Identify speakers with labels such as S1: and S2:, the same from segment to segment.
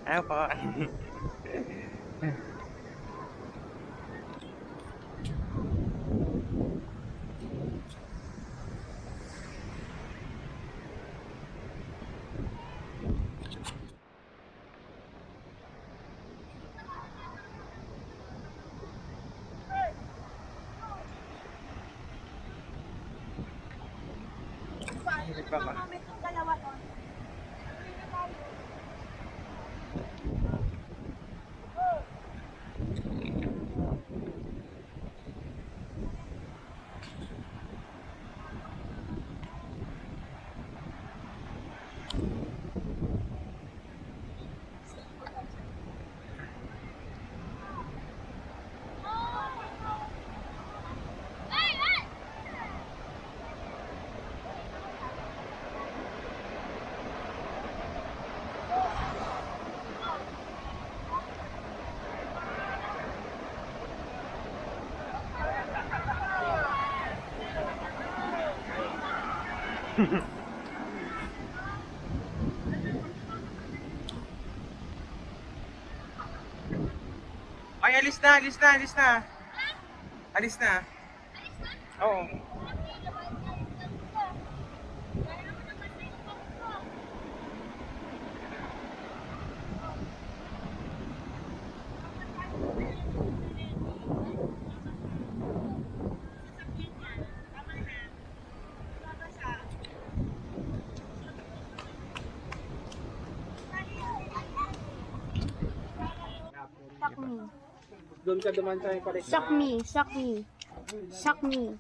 S1: Ayaw po. Ay, alis na, alis na, alis na. Alis na. Oo.
S2: Suck me.
S3: Doon ka duman sa pare.
S2: Suck me. Suck me. Suck me.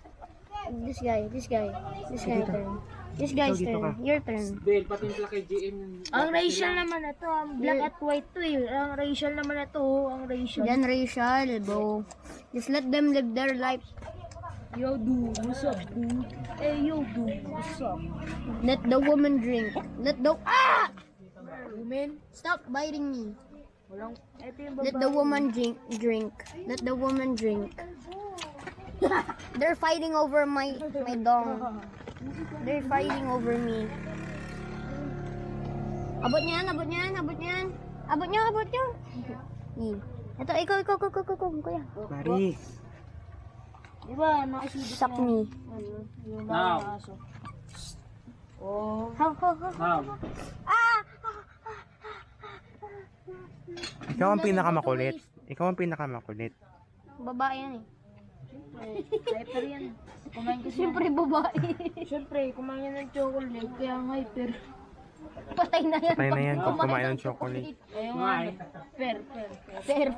S2: This guy. This guy. This guy turn. This guy's turn. Your turn.
S3: Dale, patimpla kay GM.
S4: Ang racial naman na to, ang black at white to eh. Ang racial naman na to, ang racial.
S2: Yan racial, bro. Just let them live their life.
S4: Yo dude, what's up dude? Hey yo dude, what's up?
S2: Let the woman drink. Let the... Ah!
S4: Women?
S2: Stop biting me.
S4: Walang, eto yung
S2: Let
S4: babae.
S2: the woman drink. Let the woman drink. They're fighting over my dong. They're fighting over me. Abot niyan, abot niyan, abot niyan. Abot niyo, abot niyo. Ito, ikaw, kuya.
S1: Mari.
S4: Diba, nakasibit
S2: Suck me.
S4: yung
S3: Now.
S4: mga aso. Oh,
S2: Ha.
S3: Now.
S1: Ikaw ang pinakamakulit. Ikaw ang pinakamakulit.
S2: Babae yan eh.
S4: hyper yan. Kumain kasi
S2: Siyempre babae.
S4: Siyempre, kumain yan ng chocolate, kaya ang hyper.
S2: Patay na yan.
S1: Patay na yan kung kumain ng chocolate.
S4: Ayun nga, fair.
S2: Fair.